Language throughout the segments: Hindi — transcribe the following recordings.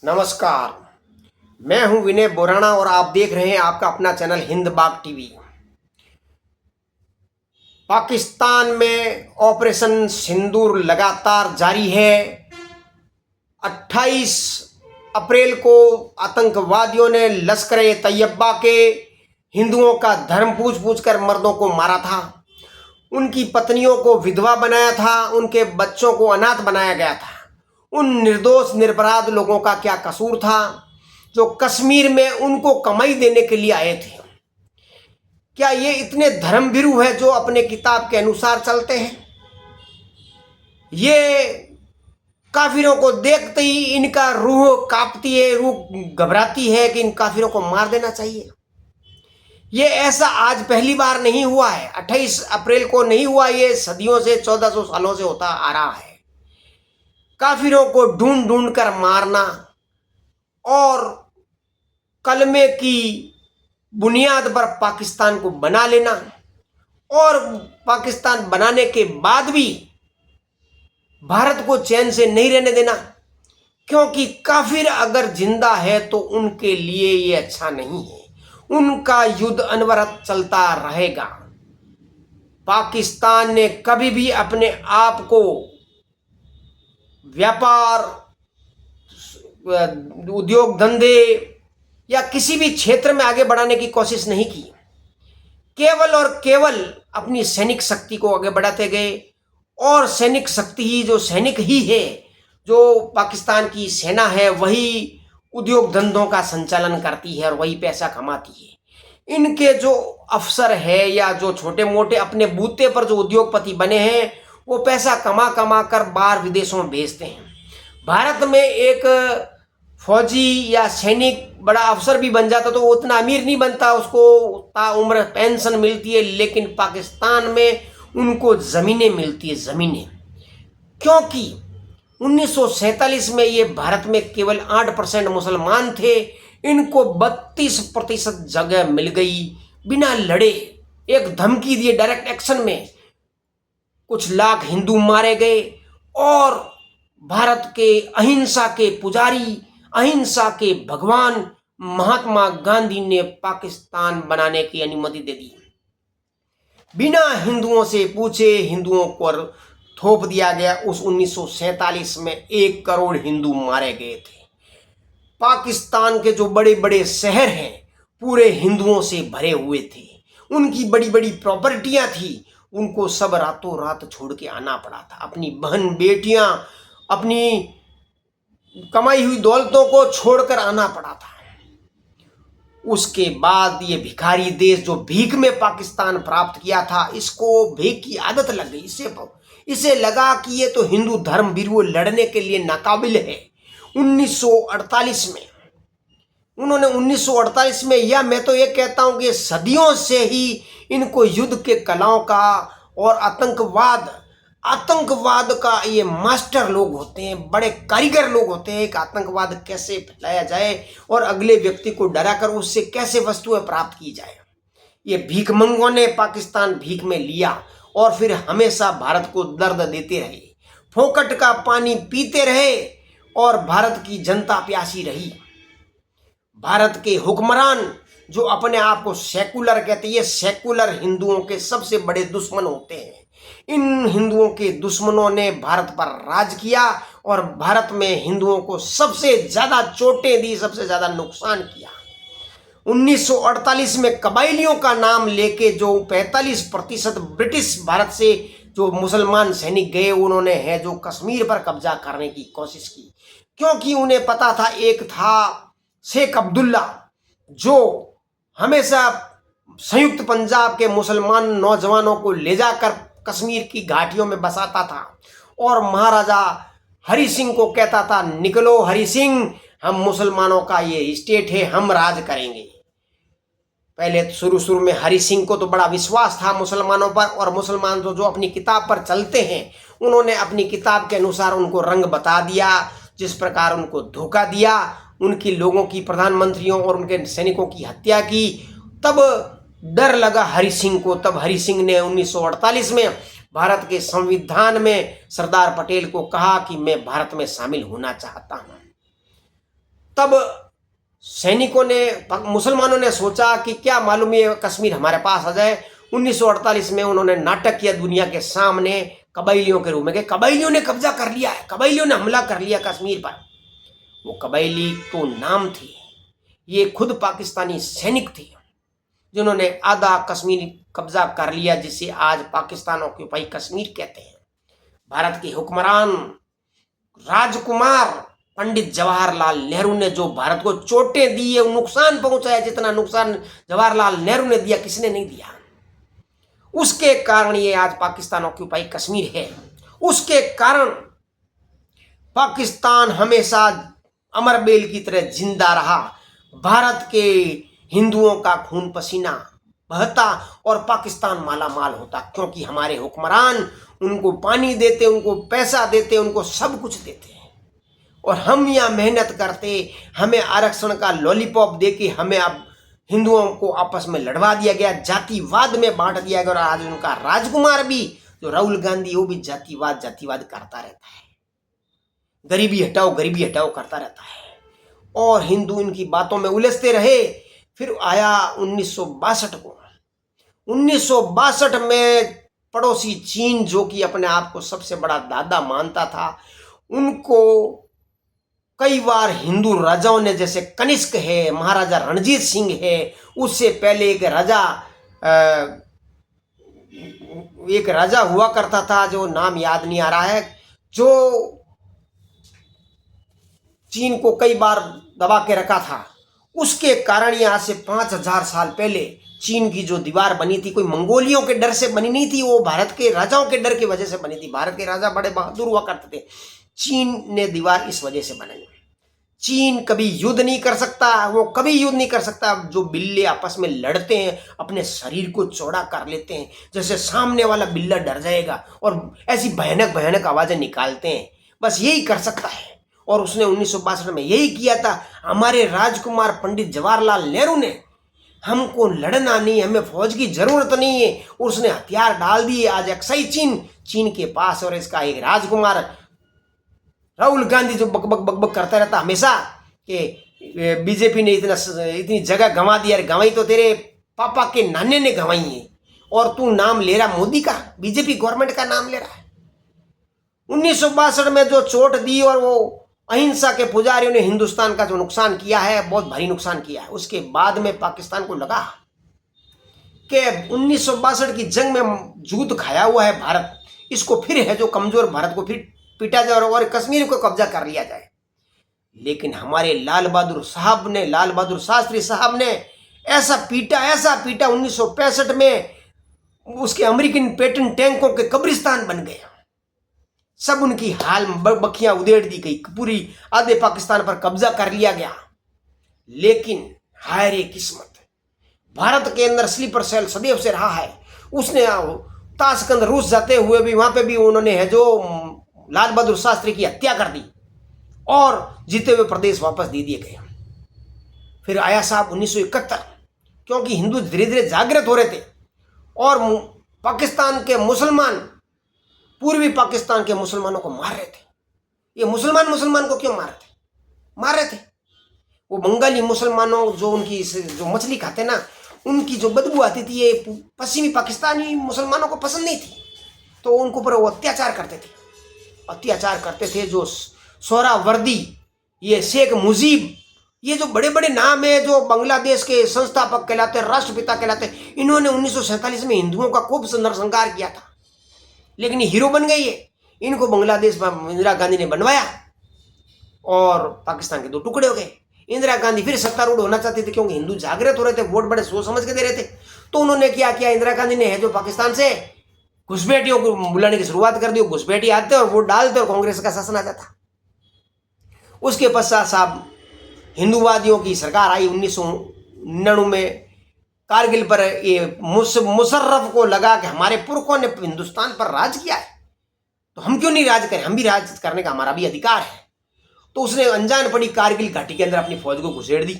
नमस्कार। मैं हूं विनय बोराना और आप देख रहे हैं आपका अपना चैनल हिंद बाग टीवी। पाकिस्तान में ऑपरेशन सिंदूर लगातार जारी है। 28 अप्रैल को आतंकवादियों ने लश्कर ए तैयबा के हिंदुओं का धर्म पूछ कर मर्दों को मारा था, उनकी पत्नियों को विधवा बनाया था, उनके बच्चों को अनाथ बनाया गया था। उन निर्दोष निरपराध लोगों का क्या कसूर था जो कश्मीर में उनको कमाई देने के लिए आए थे? क्या ये इतने धर्मभीरू है जो अपने किताब के अनुसार चलते हैं? ये काफिरों को देखते ही इनका रूह कांपती है, रूह घबराती है कि इन काफिरों को मार देना चाहिए। ये ऐसा आज पहली बार नहीं हुआ है, 28 अप्रैल को नहीं हुआ, ये सदियों से 1400 सालों से होता आ रहा है। काफिरों को ढूंढ ढूंढ कर मारना और कलमे की बुनियाद पर पाकिस्तान को बना लेना और पाकिस्तान बनाने के बाद भी भारत को चैन से नहीं रहने देना, क्योंकि काफिर अगर जिंदा है तो उनके लिए ये अच्छा नहीं है। उनका युद्ध अनवरत चलता रहेगा। पाकिस्तान ने कभी भी अपने आप को व्यापार, उद्योग धंधे या किसी भी क्षेत्र में आगे बढ़ाने की कोशिश नहीं की। केवल और केवल अपनी सैनिक शक्ति को आगे बढ़ाते गए और सैनिक शक्ति ही, जो सैनिक ही है, जो पाकिस्तान की सेना है, वही उद्योग धंधों का संचालन करती है और वही पैसा कमाती है। इनके जो अफसर है या जो छोटे मोटे अपने बूते पर जो उद्योगपति बने हैं, वो पैसा कमा कमा कर बाहर विदेशों में भेजते हैं। भारत में एक फौजी या सैनिक बड़ा अफसर भी बन जाता तो वो उतना अमीर नहीं बनता, उसको ताउम्र पेंशन मिलती है, लेकिन पाकिस्तान में उनको ज़मीनें मिलती है, ज़मीनें। क्योंकि 1947 में ये भारत में केवल 8% मुसलमान थे, इनको 32% जगह मिल गई बिना लड़े। एक धमकी दिए डायरेक्ट एक्शन में कुछ लाख हिंदू मारे गए और भारत के अहिंसा के पुजारी, अहिंसा के भगवान महात्मा गांधी ने पाकिस्तान बनाने की अनुमति दे दी। बिना हिंदुओं से पूछे हिंदुओं पर थोप दिया गया। उस 1947 में 1 करोड़ हिंदू मारे गए थे। पाकिस्तान के जो बड़े बड़े शहर हैं पूरे हिंदुओं से भरे हुए थे। उनकी बड़ी बड़ी प्रॉपर्टियां थी, उनको सब रातों रात छोड़ के आना पड़ा था। अपनी बहन बेटियां, अपनी कमाई हुई दौलतों को छोड़कर आना पड़ा था। उसके बाद ये भिखारी देश जो भीख में पाकिस्तान प्राप्त किया था, इसको भीख की आदत लग गई। इसे लगा कि ये तो हिंदू धर्मवीर लड़ने के लिए नाकाबिल है। 1948 में उन्होंने 1948 में, या मैं तो ये कहता हूं कि सदियों से ही इनको युद्ध के कलाओं का और आतंकवाद का ये मास्टर लोग होते हैं, बड़े कारीगर लोग होते हैं कि आतंकवाद कैसे फैलाया जाए और अगले व्यक्ति को डराकर उससे कैसे वस्तुएं प्राप्त की जाए। ये भीखमंगों ने पाकिस्तान भीख में लिया और फिर हमेशा भारत को दर्द देते रहे, फोकट का पानी पीते रहे और भारत की जनता प्यासी रही। भारत के हुक्मरान जो अपने आप को सेकुलर कहते हैं, ये सेकुलर हिंदुओं के सबसे बड़े दुश्मन होते हैं। इन हिंदुओं के दुश्मनों ने भारत पर राज किया और भारत में हिंदुओं को सबसे ज्यादा चोटें दी, सबसे ज्यादा नुकसान किया। 1948 में कबाइलियों का नाम लेके जो 45% ब्रिटिश भारत से जो मुसलमान सैनिक गए, उन्होंने है जो कश्मीर पर कब्जा करने की कोशिश की, क्योंकि उन्हें पता था एक था शेख अब्दुल्ला जो हमेशा संयुक्त पंजाब के मुसलमान नौजवानों को ले जाकर कश्मीर की घाटियों में बसाता था और महाराजा हरि सिंह को कहता था, निकलो हरि सिंह, हम मुसलमानों का ये स्टेट है, हम राज करेंगे। पहले शुरू में हरि सिंह को तो बड़ा विश्वास था मुसलमानों पर, और मुसलमान जो अपनी किताब पर चलते हैं, उन्होंने अपनी किताब के अनुसार उनको रंग बता दिया। जिस प्रकार उनको धोखा दिया, उनकी लोगों की, प्रधानमंत्रियों और उनके सैनिकों की हत्या की, तब डर लगा हरि सिंह को। तब हरि सिंह ने 1948 में भारत के संविधान में सरदार पटेल को कहा कि मैं भारत में शामिल होना चाहता हूं। तब सैनिकों ने, मुसलमानों ने सोचा कि क्या मालूम ये कश्मीर हमारे पास आ जाए। 1948 में उन्होंने नाटक किया दुनिया के सामने कबाइलियों के रूप में कि कबाइलियों ने कब्जा कर लिया है, कबाइलियों ने हमला कर लिया कश्मीर पर। वो कबाइली तो नाम थी, ये खुद पाकिस्तानी सैनिक थे जिन्होंने आधा कश्मीर कब्जा कर लिया, जिसे आज पाकिस्तान ऑक्यूपाई कश्मीर कहते हैं। भारत के हुक्मरान राजकुमार पंडित जवाहरलाल नेहरू ने जो भारत को चोटें दी है, नुकसान पहुंचाया, जितना नुकसान जवाहरलाल नेहरू ने दिया किसने नहीं दिया। उसके कारण ये आज पाकिस्तान ऑक्यूपाई कश्मीर है। उसके कारण पाकिस्तान हमेशा अमरबेल की तरह जिंदा रहा। भारत के हिंदुओं का खून पसीना बहता और पाकिस्तान माला माल होता, क्योंकि हमारे हुक्मरान उनको पानी देते, उनको पैसा देते, उनको सब कुछ देते। और हम यहाँ मेहनत करते, हमें आरक्षण का लॉलीपॉप देके हमें अब हिंदुओं को आपस में लड़वा दिया गया, जातिवाद में बांट दिया गया। और आज उनका राजकुमार भी जो राहुल गांधी, वो भी जातिवाद करता रहता है, गरीबी हटाओ करता रहता है, और हिंदू इनकी बातों में उलझते रहे। फिर आया 1962 को। 1962 में पड़ोसी चीन, जो कि अपने आप को सबसे बड़ा दादा मानता था, उनको कई बार हिंदू राजाओं ने, जैसे कनिष्क है, महाराजा रणजीत सिंह है, उससे पहले एक राजा हुआ करता था जो नाम याद नहीं आ रहा है, जो चीन को कई बार दबा के रखा था। उसके कारण यहाँ से 5000 साल पहले चीन की जो दीवार बनी थी, कोई मंगोलियों के डर से बनी नहीं थी, वो भारत के राजाओं के डर की वजह से बनी थी। भारत के राजा बड़े बहादुर हुआ करते थे। चीन ने दीवार इस वजह से बनाई। चीन कभी युद्ध नहीं कर सकता, वो कभी युद्ध नहीं कर सकता। जो बिल्ले आपस में लड़ते हैं, अपने शरीर को चौड़ा कर लेते हैं, जैसे सामने वाला बिल्ला डर जाएगा, और ऐसी भयानक भयानक आवाजें निकालते हैं, बस यही कर सकता है। और उसने 1962 में यही किया था। हमारे राजकुमार पंडित जवाहरलाल नेहरू ने, हमको लड़ना नहीं, हमें फौज की जरूरत नहीं है, उसने हथियार डाल दिए। आज अक्साई चीन के पास, और इसका एक राजकुमार राहुल गांधी जो बक करता रहता हमेशा कि बीजेपी ने इतनी जगह गंवा दी। यार गंवाई तो तेरे पापा के नाने ने गंवाई है, और तू नाम ले रहा मोदी का, बीजेपी गवर्नमेंट का नाम ले रहा है। 1962 में जो चोट दी, और वो अहिंसा के पुजारियों ने हिंदुस्तान का जो नुकसान किया है, बहुत भारी नुकसान किया है। उसके बाद में पाकिस्तान को लगा कि 1962 की जंग में जूत खाया हुआ है भारत, इसको फिर है जो कमजोर भारत को फिर पीटा जाए और कश्मीर को कब्जा कर लिया जाए। लेकिन हमारे लाल बहादुर शास्त्री साहब ने ऐसा पीटा 1965 में, उसके अमेरिकन पेटेंट टैंकों के कब्रिस्तान बन गए। सब उनकी हाल बखियां उधेड़ दी गई, पूरी आधे पाकिस्तान पर कब्जा कर लिया गया। लेकिन हाय रे किस्मत, भारत के अंदर स्लीपर सेल सदैव से रहा है। उसने ताशकंद रूस जाते हुए भी, वहां पे भी उन्होंने है जो लाल बहादुर शास्त्री की हत्या कर दी, और जीते हुए प्रदेश वापस दे दिए गए। फिर आया साहब 1971, क्योंकि हिंदू धीरे धीरे जागृत हो रहे थे, और पाकिस्तान के मुसलमान, पूर्वी पाकिस्तान के मुसलमानों को मार रहे थे। ये मुसलमान को क्यों मार रहे थे? वो बंगाली मुसलमानों जो उनकी जो मछली खाते ना, उनकी जो बदबू आती थी, ये पश्चिमी पाकिस्तानी मुसलमानों को पसंद नहीं थी, तो उनको पर वो अत्याचार करते थे। जो सोहरावर्दी, ये शेख मुजीब, ये जो बड़े बड़े नाम है, जो बांग्लादेश के संस्थापक कहलाते, राष्ट्रपिता कहलाते, इन्होंने 1947 में हिंदुओं का खूब नरसंहार किया था। लेकिन ये हीरो बन गई है। इनको बांग्लादेश में इंदिरा गांधी ने बनवाया, और पाकिस्तान के दो टुकड़े हो गए। इंदिरा गांधी फिर सत्तारूढ़ होना चाहती थी, क्योंकि हिंदू जागृत हो रहे थे, वोट बड़े सोच समझ के दे रहे थे। तो उन्होंने क्या किया, इंदिरा गांधी ने है जो पाकिस्तान से घुसपैठियों को बुलाने की शुरुआत कर दी। घुसपैठी आते और वोट डालते, और कांग्रेस का शासन आ जाता। उसके पश्चात साहब हिंदूवादियों की सरकार आई 1999 में। कारगिल पर ये मुशर्रफ को लगा कि हमारे पुरखों ने हिंदुस्तान पर राज किया है, तो हम क्यों नहीं राज करें, हम भी राज करने का हमारा भी अधिकार है। तो उसने अनजान पड़ी कारगिल घाटी के अंदर अपनी फौज को घुसेड़ दी।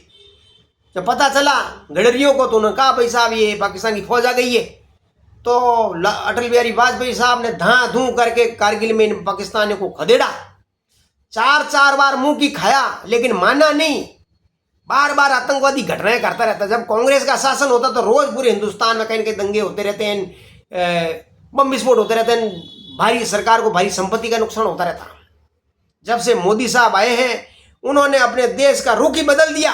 जब पता चला गडरियों को, तो उन्होंने कहा भाई साहब ये पाकिस्तान की फौज आ गई है। तो अटल बिहारी वाजपेयी साहब ने धां धूं करके कारगिल में इन पाकिस्तानियों को खदेड़ा। चार बार मुंह की खाया लेकिन माना नहीं, बार बार आतंकवादी घटनाएं करता रहता। जब कांग्रेस का शासन होता तो रोज पूरे हिंदुस्तान में कहीं न कहीं दंगे होते रहते हैं, बम विस्फोट होते रहते हैं, भारी सरकार को भारी संपत्ति का नुकसान होता रहता। जब से मोदी साहब आए हैं उन्होंने अपने देश का रुख ही बदल दिया।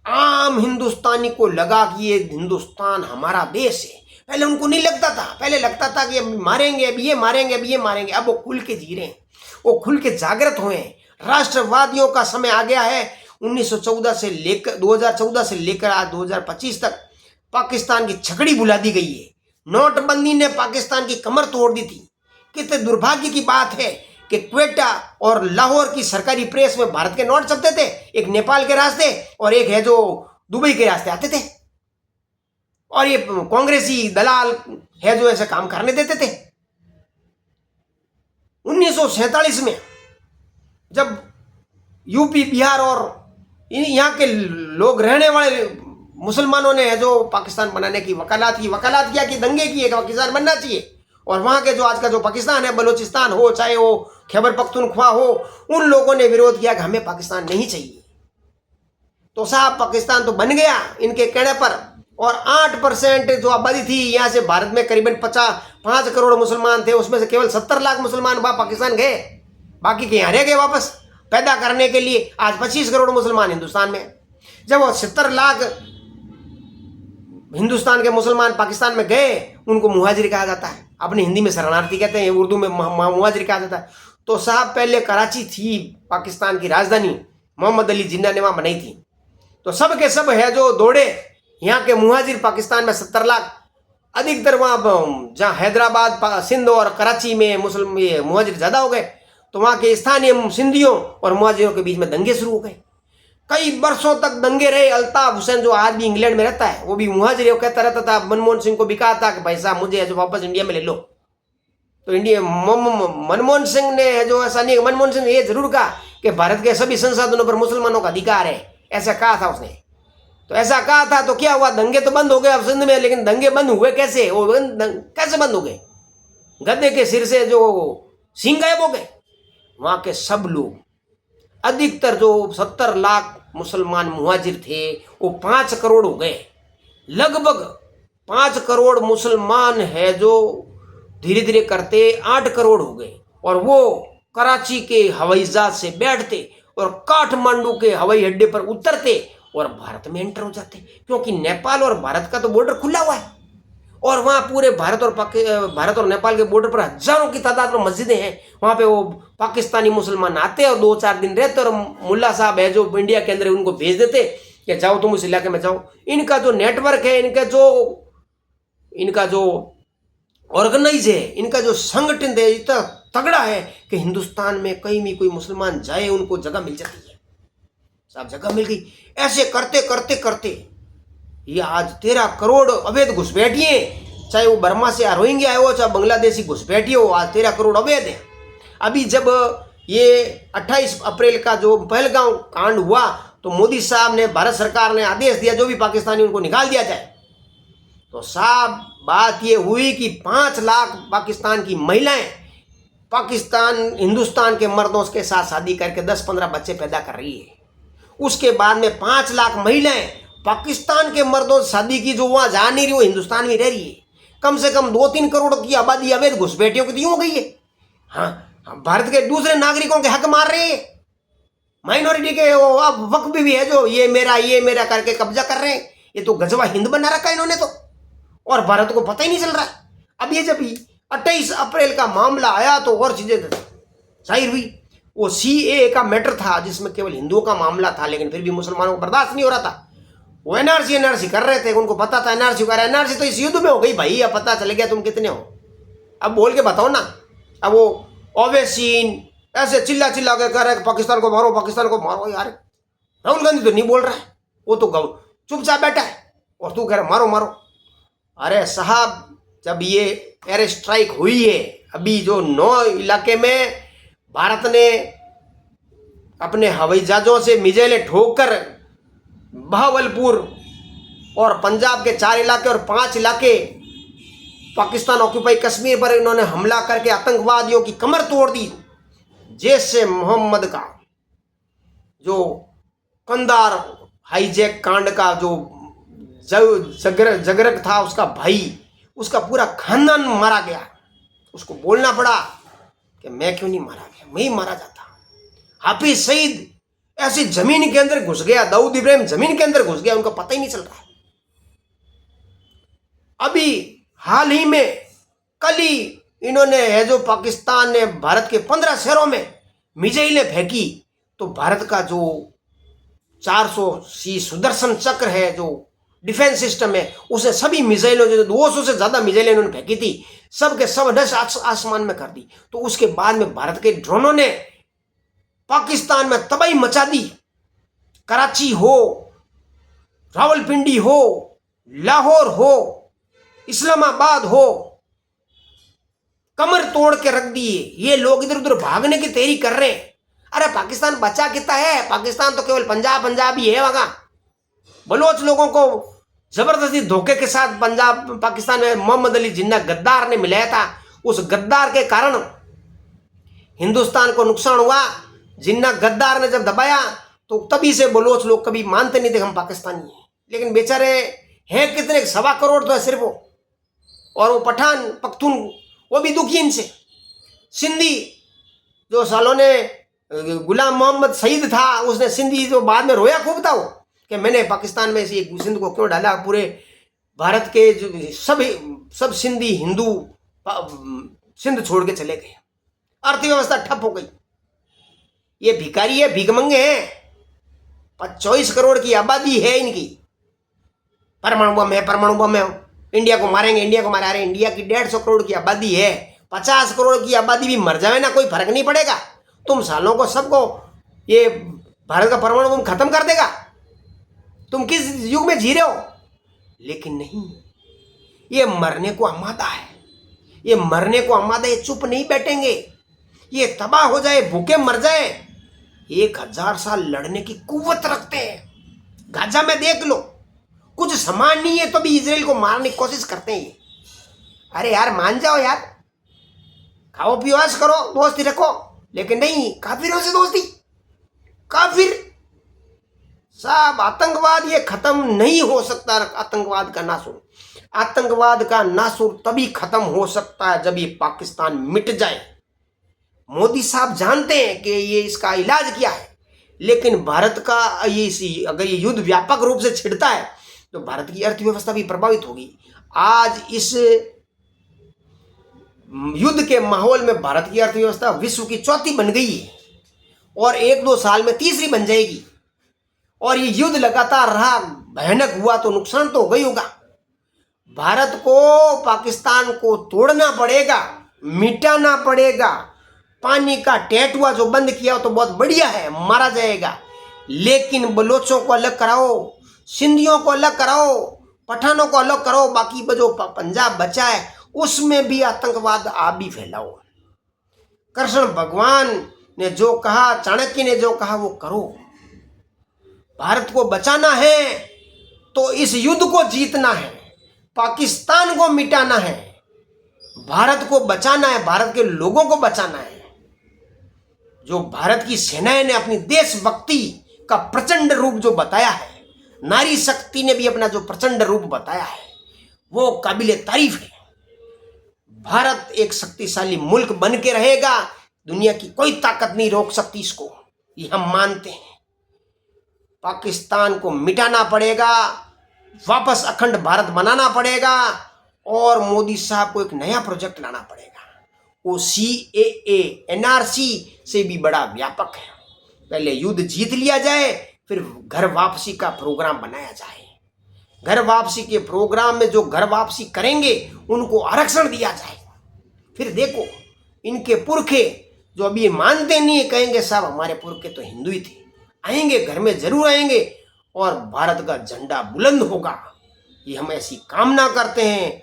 आम हिंदुस्तानी को लगा कि ये हिंदुस्तान हमारा देश है। पहले उनको नहीं लगता था, पहले लगता था कि अब मारेंगे, अब ये मारेंगे, अब ये मारेंगे। अब वो खुल के जी रहे हैं, वो खुल के जागृत हुए हैं। राष्ट्रवादियों का समय आ गया है। 2014 से लेकर आज 2025 तक पाकिस्तान की छकड़ी बुला दी गई है। नोटबंदी ने पाकिस्तान की कमर तोड़ दी थी। कितने दुर्भाग्य की बात है कि क्वेटा और लाहौर की सरकारी प्रेस में भारत के नोट छपते थे, एक नेपाल के रास्ते और एक है जो दुबई के रास्ते आते थे, और ये कांग्रेसी दलाल है जो ऐसे काम करने देते थे। 1947 में जब यूपी, बिहार और यहाँ के लोग रहने वाले मुसलमानों ने है जो पाकिस्तान बनाने की वकालत किया कि दंगे किए कि पाकिस्तान बनना चाहिए, और वहाँ के जो आज का जो पाकिस्तान है, बलूचिस्तान हो चाहे वो खैबर पख्तूनख्वा हो, उन लोगों ने विरोध किया कि हमें पाकिस्तान नहीं चाहिए। तो साहब पाकिस्तान तो बन गया इनके कहने पर, और 8% जो आबादी थी यहाँ से भारत में करीबन 5 करोड़ मुसलमान थे, उसमें से केवल 70 लाख मुसलमान पाकिस्तान गए, बाकी के यहाँ रह गए वापस पैदा करने के लिए। आज 25 करोड़ मुसलमान हिंदुस्तान में। जब वो 70 लाख हिंदुस्तान के मुसलमान पाकिस्तान में गए, उनको मुहाजिर कहा जाता है, अपनी हिंदी में शरणार्थी कहते हैं, उर्दू में मुहाजिर कहा जाता है। तो साहब पहले कराची थी पाकिस्तान की राजधानी, मोहम्मद अली जिन्ना ने वहाँ बनाई थी। तो सब के सब है जो दौड़े यहाँ के मुहाजिर पाकिस्तान में 70 लाख, अधिकतर वहाँ जहाँ हैदराबाद, सिंध और कराची में मुहाजिर ज़्यादा हो गए, तो वहाँ के स्थानीय सिंधियों और मुहाजिरों के बीच में दंगे शुरू हो गए। कई वर्षों तक दंगे रहे। अल्ताफ हुसैन जो आज भी इंग्लैंड में रहता है, वो भी मुहाजिर कहता रहता था, मनमोहन सिंह को भी कहा था कि भाई साहब मुझे जो वापस इंडिया में ले लो। तो मनमोहन सिंह ने जो ऐसा नहीं, मनमोहन सिंह ने ये जरूर कहा कि भारत के सभी संसाधनों पर मुसलमानों का अधिकार है, ऐसा कहा था उसने। तो ऐसा कहा था तो क्या हुआ, दंगे तो बंद हो गए अब सिंध में, लेकिन दंगे बंद हुए कैसे, वो कैसे बंद हो गए? गद्दे के सिर से जो सिंह गायब हो गए। वहां के सब लोग, अधिकतर जो 70 लाख मुसलमान मुहाजिर थे, वो 5 करोड़ हो गए। लगभग 5 करोड़ मुसलमान है जो धीरे धीरे करते 8 करोड़ हो गए, और वो कराची के हवाई जहाज से बैठते और काठमांडू के हवाई अड्डे पर उतरते और भारत में एंटर हो जाते, क्योंकि नेपाल और भारत का तो बॉर्डर खुला हुआ है, और वहाँ पूरे भारत और नेपाल के बॉर्डर पर हजारों की तादाद में मस्जिदें हैं। वहाँ पे वो पाकिस्तानी मुसलमान आते और 2-4 दिन रहते, और मुल्ला साहब है जो इंडिया के अंदर उनको भेज देते कि जाओ तुम उस इलाके में जाओ। इनका जो नेटवर्क है, इनका जो ऑर्गेनाइज है, इनका जो संगठन है, इतना तगड़ा है कि हिंदुस्तान में कहीं भी कोई मुसलमान जाए उनको जगह मिल जाती है। सब जगह मिल गई। ऐसे करते करते करते ये आज 13 करोड़ अवैध घुसपैठिए, चाहे वो बर्मा से रोहिंग्या आए हो, चाहे बांग्लादेशी घुसपैठिए हो, आज 13 करोड़ अवैध है। अभी जब ये 28 अप्रैल का जो पहलगांव कांड हुआ, तो मोदी साहब ने, भारत सरकार ने आदेश दिया जो भी पाकिस्तानी उनको निकाल दिया जाए। तो साहब बात ये हुई कि 5 लाख पाकिस्तान की महिलाएं हिंदुस्तान के मर्दों के साथ शादी करके 10-15 बच्चे पैदा कर रही है। उसके बाद में 5 लाख महिलाएं पाकिस्तान के मर्दों से शादी की, जो वहां जा नहीं रही, वो हिंदुस्तान में रह रही है। कम से कम 2-3 करोड़ की आबादी अवैध घुसपैठियों की तो यूं हो गई है। हाँ, भारत के दूसरे नागरिकों के हक मार रहे हैं, माइनॉरिटी के अब वक्फ भी है जो ये मेरा करके कब्जा कर रहे हैं। ये तो गजवा हिंद बना रखा है इन्होंने तो, और भारत को पता ही नहीं चल रहा। अब ये जब 28 अप्रैल का मामला आया तो और चीजें जाहिर हुई। वो CAA का मैटर था जिसमें केवल हिंदुओं का मामला था, लेकिन फिर भी मुसलमानों को बर्दाश्त नहीं हो रहा था। वो NRC कर रहे थे, उनको पता था NRC कर रहा है। NRC तो इस युद्ध में हो गई भाई, अब पता चल गया तुम कितने हो, अब बोल के बताओ ना। अब वो ओवैसीन ऐसे चिल्ला के कह रहे पाकिस्तान को मारो। यार राहुल गांधी तो नहीं बोल रहा है, वो तो चुपचाप बैठा है, और तू कह रहा मारो। अरे साहब, जब ये एयर स्ट्राइक हुई है अभी जो 9 इलाके में भारत ने अपने हवाई जहाजों से मिसाइलें ठोककर बहावलपुर और पंजाब के 4 इलाके और 5 इलाके पाकिस्तान ऑक्यूपाई कश्मीर पर इन्होंने हमला करके आतंकवादियों की कमर तोड़ दी। जैश ए मोहम्मद का जो कंधार हाईजैक कांड का जो जगरक था, उसका भाई, उसका पूरा खानदान मारा गया। उसको बोलना पड़ा कि मैं क्यों नहीं मारा गया, मैं ही मारा जाता। हाफिज सईद ऐसी जमीन के अंदर घुस गया, दाऊद इब्राहिम जमीन के अंदर घुस गया, उनका पता ही नहीं चल रहा। अभी हाल ही में कल ही इन्होंने है जो पाकिस्तान ने भारत के 15 शहरों में मिसाइलें फेंकी, तो भारत का जो 400 सुदर्शन चक्र है, जो डिफेंस सिस्टम है, उसे सभी मिसाइलों जो 200 से ज्यादा मिसाइलें इन्होंने फेंकी थी, सब के सब डस आसमान में कर दी। तो उसके बाद में भारत के ड्रोनों ने पाकिस्तान में तबाही मचा दी। कराची हो, रावलपिंडी हो, लाहौर हो, इस्लामाबाद हो, कमर तोड़ के रख दिए। ये लोग इधर उधर भागने की तैयारी कर रहे हैं। अरे पाकिस्तान बचा कितना है? पाकिस्तान तो केवल पंजाब ही है। वहां बलोच लोगों को जबरदस्ती धोखे के साथ पंजाब पाकिस्तान में मोहम्मद अली जिन्ना गद्दार ने मिलाया था। उस गद्दार के कारण हिंदुस्तान को नुकसान हुआ। जिन्ना गद्दार ने जब दबाया तो तभी से बलोच लोग कभी मानते नहीं थे हम पाकिस्तानी हैं। लेकिन बेचारे हैं कितने, 1.25 करोड़ तो है सिर्फ वो। और वो पठान पख्तून वो भी दुखी इनसे। सिंधी जो सालों ने गुलाम मोहम्मद शहीद था, उसने सिंधी जो बाद में रोया खूब था वो कि मैंने पाकिस्तान में से एक सिंध को क्यों डाला। पूरे भारत के जो सब सिंधी हिंदू सिंध छोड़ के चले गए, अर्थव्यवस्था ठप हो गई। ये भिखारी है, भिखमंगे हैं। 24 करोड़ की आबादी है इनकी। परमाणु बम है, इंडिया को मारेंगे, इंडिया को मारा रहे। इंडिया की 150 करोड़ की आबादी है। 50 करोड़ की आबादी भी मर जाए ना, कोई फर्क नहीं पड़ेगा। तुम सालों को सबको ये भारत का परमाणु बम खत्म कर देगा। तुम किस युग में जी रहे हो? लेकिन नहीं, ये मरने को आमादा है। ये मरने को आमादा, ये चुप नहीं बैठेंगे। ये तबाह हो जाए, भूखे मर जाए, 1000 साल लड़ने की कुव्वत रखते हैं। गाजा में देख लो, कुछ सामान नहीं है तो भी इजराइल को मारने की कोशिश करते हैं ये। अरे यार मान जाओ यार, खाओ पियो ऐश करो, दोस्ती रखो। लेकिन नहीं, काफिरों से दोस्ती। काफिर सब आतंकवाद ये खत्म नहीं हो सकता। आतंकवाद का नासूर तभी खत्म हो सकता है जब ये पाकिस्तान मिट जाए। मोदी साहब जानते हैं कि ये इसका इलाज क्या है। लेकिन भारत का अगर ये युद्ध व्यापक रूप से छिड़ता है तो भारत की अर्थव्यवस्था भी प्रभावित होगी। आज इस युद्ध के माहौल में भारत की अर्थव्यवस्था विश्व की 4थी बन गई है और 1-2 साल में 3री बन जाएगी। और ये युद्ध लगातार रहा, भयानक हुआ तो नुकसान तो हो ही होगा। भारत को पाकिस्तान को तोड़ना पड़ेगा, मिटाना पड़ेगा। पानी का टैटुआ जो बंद किया तो बहुत बढ़िया है, मारा जाएगा। लेकिन बलोचों को अलग कराओ, सिंधियों को अलग कराओ, पठानों को अलग करो। बाकी जो पंजाब बचा है उसमें भी आतंकवाद आप भी फैलाओ। कृष्ण भगवान ने जो कहा, चाणक्य ने जो कहा वो करो। भारत को बचाना है तो इस युद्ध को जीतना है, पाकिस्तान को मिटाना है, भारत को बचाना है, भारत के लोगों को बचाना है। जो भारत की सेनाएं ने अपनी देशभक्ति का प्रचंड रूप जो बताया है, नारी शक्ति ने भी अपना जो प्रचंड रूप बताया है, वो काबिले तारीफ है। भारत एक शक्तिशाली मुल्क बन के रहेगा। दुनिया की कोई ताकत नहीं रोक सकती इसको, ये हम मानते हैं। पाकिस्तान को मिटाना पड़ेगा, वापस अखंड भारत बनाना पड़ेगा और मोदी साहब को एक नया प्रोजेक्ट लाना पड़ेगा। वो CAA NRC से भी बड़ा व्यापक है। पहले युद्ध जीत लिया जाए, फिर घर वापसी का प्रोग्राम बनाया जाए। घर वापसी के प्रोग्राम में जो घर वापसी करेंगे उनको आरक्षण दिया जाए। फिर देखो, इनके पुरखे जो अभी मानते नहीं है, कहेंगे साहब हमारे पुरखे तो हिंदू ही थे। आएंगे, घर में जरूर आएंगे और भारत का झंडा बुलंद होगा। ये हम ऐसी कामना करते हैं।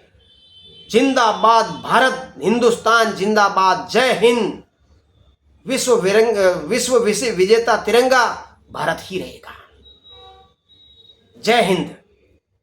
जिंदाबाद भारत, हिंदुस्तान जिंदाबाद, जय हिंद। विश्व विजेता तिरंगा भारत ही रहेगा। जय हिंद।